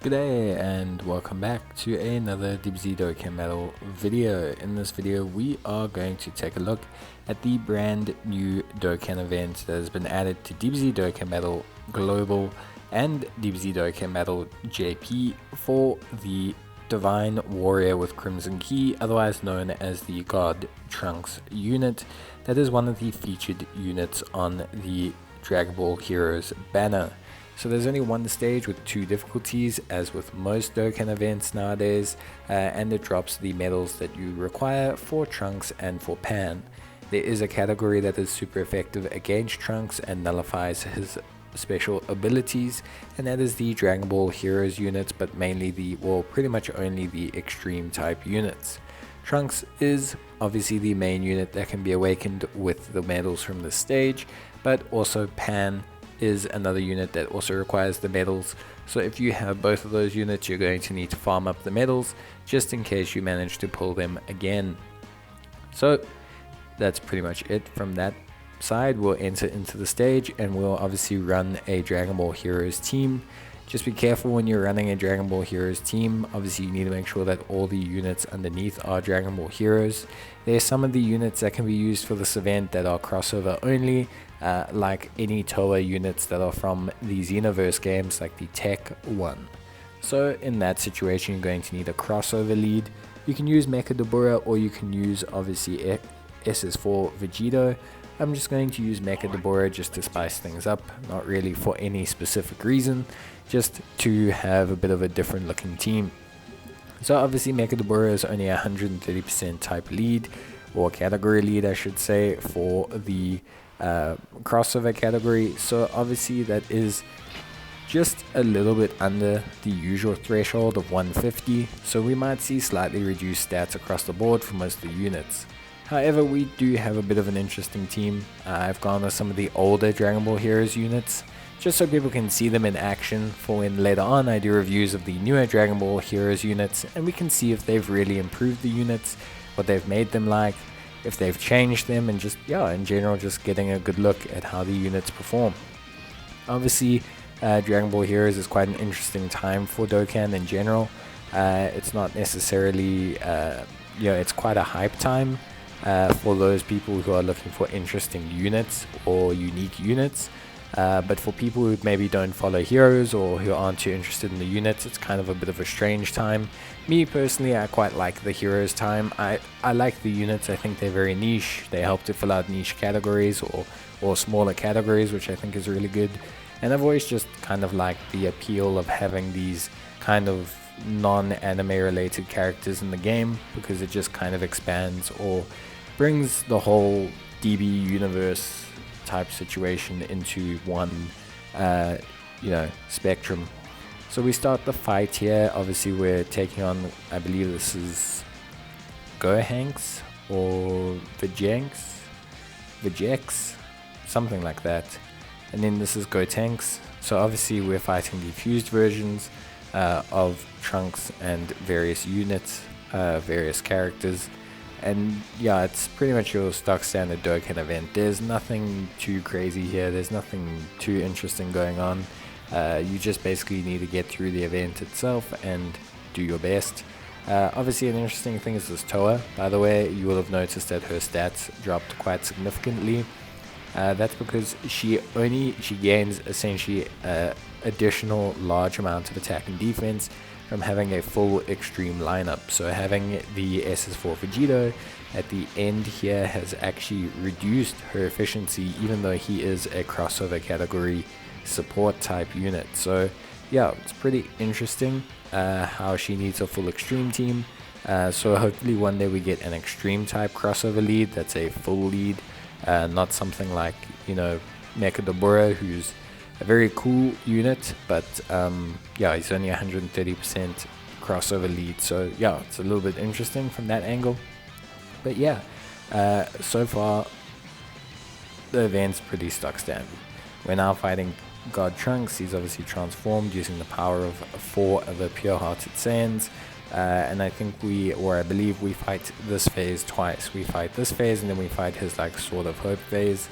G'day and welcome back to another DBZ Dokkan Metal video. In this video we are going to take a look at the brand new Dokkan event that has been added to DBZ Dokkan Metal Global and DBZ Dokkan Metal JP for the Divine Warrior with Crimson Key, otherwise known as the God Trunks unit. That is one of the featured units on the Dragon Ball Heroes banner. So there's only one stage with 2 difficulties, as with most Dokkan events nowadays, and it drops the medals that you require for Trunks and for Pan. There is a category that is super effective against Trunks and nullifies his special abilities, and that is the Dragon Ball Heroes units, but mainly pretty much only the extreme type units. Trunks is obviously the main unit that can be awakened with the medals from this stage, but also Pan is another unit that also requires the medals. So if you have both of those units, you're going to need to farm up the medals just in case you manage to pull them again. So that's pretty much it from that side. We'll enter into the stage and we'll obviously run a Dragon Ball Heroes team. Just be careful when you're running a Dragon Ball Heroes team. Obviously you need to make sure that all the units underneath are Dragon Ball Heroes. There's some of the units that can be used for this event that are crossover only, like any Toa units that are from the Xenoverse games, like the Tech one. So in that situation you're going to need a crossover lead. You can use Mecha Dabura, or you can use obviously SS4 Vegito. I'm just going to use Mecha Dabura just to spice things up, not really for any specific reason, just to have a bit of a different looking team. So obviously Mecha Dabura is only 130% type lead, or category lead I should say, for the crossover category. So obviously that is just a little bit under the usual threshold of 150, so we might see slightly reduced stats across the board for most of the units. However, we do have a bit of an interesting team. I've gone with some of the older Dragon Ball Heroes units, just so people can see them in action for when later on I do reviews of the newer Dragon Ball Heroes units, and we can see if they've really improved the units, what they've made them like, if they've changed them, and just, yeah, in general, just getting a good look at how the units perform. Obviously, Dragon Ball Heroes is quite an interesting time for Dokkan in general. It's not necessarily, it's quite a hype time for those people who are looking for interesting units or unique units. But for people who maybe don't follow Heroes or who aren't too interested in the units, it's kind of a bit of a strange time. Me personally, I quite like the Heroes time. I like the units. I think they're very niche. They help to fill out niche categories or smaller categories, which I think is really good. And I've always just kind of liked the appeal of having these kind of non-anime related characters in the game, because it just kind of expands or brings the whole DB universe type situation into one spectrum. So we start the fight here. Obviously we're taking on, I believe this is Gohanks or Vejex, something like that, and then this is Gotenks. So obviously we're fighting the fused versions of Trunks and various units, various characters. And yeah, it's pretty much your stock standard Dokkan event. There's nothing too crazy here. There's nothing too interesting going on. You just basically need to get through the event itself and do your best. Obviously an interesting thing is this Toa. By the way, you will have noticed that her stats dropped quite significantly. That's because she gains essentially additional large amount of attack and defense from having a full extreme lineup. So having the SS4 Vegito at the end here has actually reduced her efficiency, even though he is a crossover category support type unit. So yeah, it's pretty interesting how she needs a full extreme team. So hopefully one day we get an extreme type crossover lead that's a full lead, not something like, Mecha Dabura, who's a very cool unit, but he's only 130% crossover lead, so yeah, it's a little bit interesting from that angle. But yeah, so far the event's pretty stock standard. We're now fighting God Trunks. He's obviously transformed using the power of 4 other pure-hearted Saiyans, and I believe we fight this phase twice. We fight this phase and then we fight his Sword of Hope phase.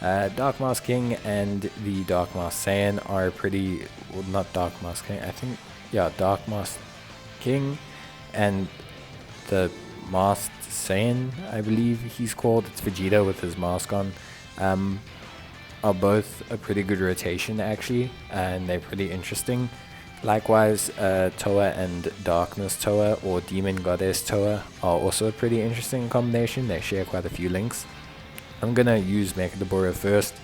Dark Mask King and the Dark Mask Saiyan are pretty, well, not Dark Mask King, I think, yeah, Dark Mask King and the Masked Saiyan, I believe he's called, it's Vegeta with his mask on, are both a pretty good rotation actually, and they're pretty interesting. Likewise, Toa and Darkness Toa, or Demon Goddess Toa, are also a pretty interesting combination. They share quite a few links. I'm gonna use Mechadabura first,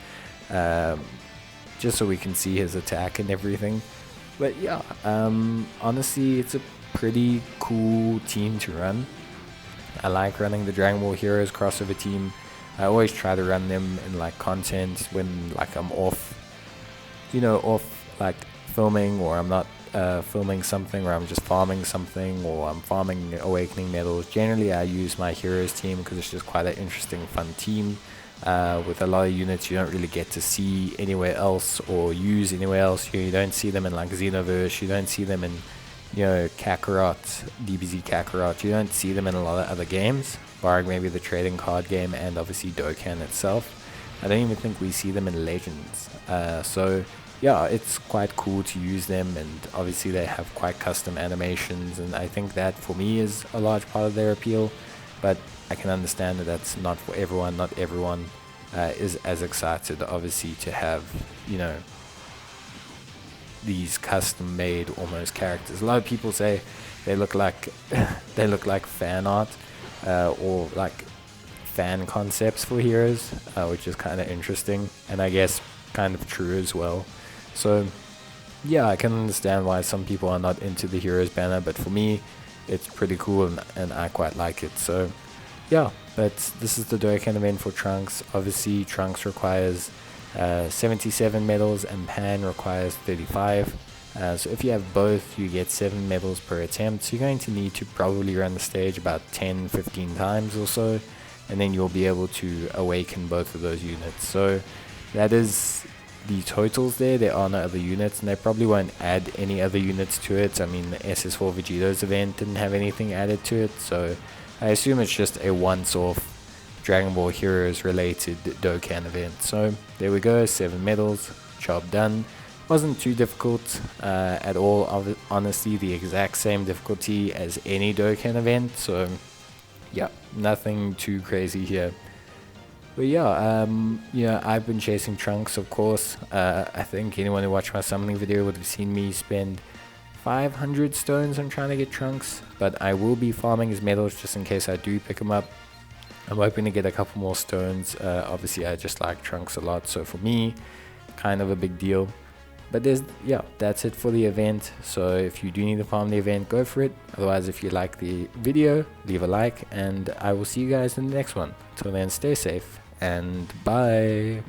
just so we can see his attack and everything. But yeah, honestly, it's a pretty cool team to run. I like running the Dragon Ball Heroes crossover team. I always try to run them in like content when like I'm off, like filming, or I'm not filming something, or I'm just farming something, or I'm farming awakening medals. Generally I use my heroes team because it's just quite an interesting, fun team with a lot of units you don't really get to see anywhere else or use anywhere else. You don't see them in like Xenoverse, you don't see them in Kakarot, DBZ Kakarot, you don't see them in a lot of other games, barring maybe the trading card game and obviously Dokkan itself. I don't even think we see them in Legends. So yeah, it's quite cool to use them, and obviously they have quite custom animations, and I think that for me is a large part of their appeal. But I can understand that that's not for everyone. Not everyone is as excited obviously to have these custom made almost characters. A lot of people say they look like they look like fan art or like fan concepts for heroes, which is kind of interesting, and I guess kind of true as well. So yeah, I can understand why some people are not into the heroes banner, but for me it's pretty cool, and I quite like it. So yeah, but this is the Dokkan event for Trunks. Obviously Trunks requires 77 medals and Pan requires 35. So if you have both, you get 7 medals per attempt. So you're going to need to probably run the stage about 10-15 times or so, and then you'll be able to awaken both of those units. So that is the totals there. There are no other units, and they probably won't add any other units to it. I mean, the SS4 Vegeto's event didn't have anything added to it, so I assume it's just a once-off Dragon Ball Heroes related Dokkan event. So there we go, 7 medals, job done. Wasn't too difficult at all, honestly, the exact same difficulty as any Dokkan event, so yeah, nothing too crazy here. But yeah, I've been chasing Trunks, of course. I think anyone who watched my summoning video would have seen me spend 500 stones on trying to get Trunks, but I will be farming his medals just in case I do pick him up. I'm hoping to get a couple more stones. Obviously I just like Trunks a lot, so for me, kind of a big deal. But that's it for the event. So if you do need to farm the event, go for it. Otherwise, if you like the video, leave a like, and I will see you guys in the next one. Till then, stay safe and bye.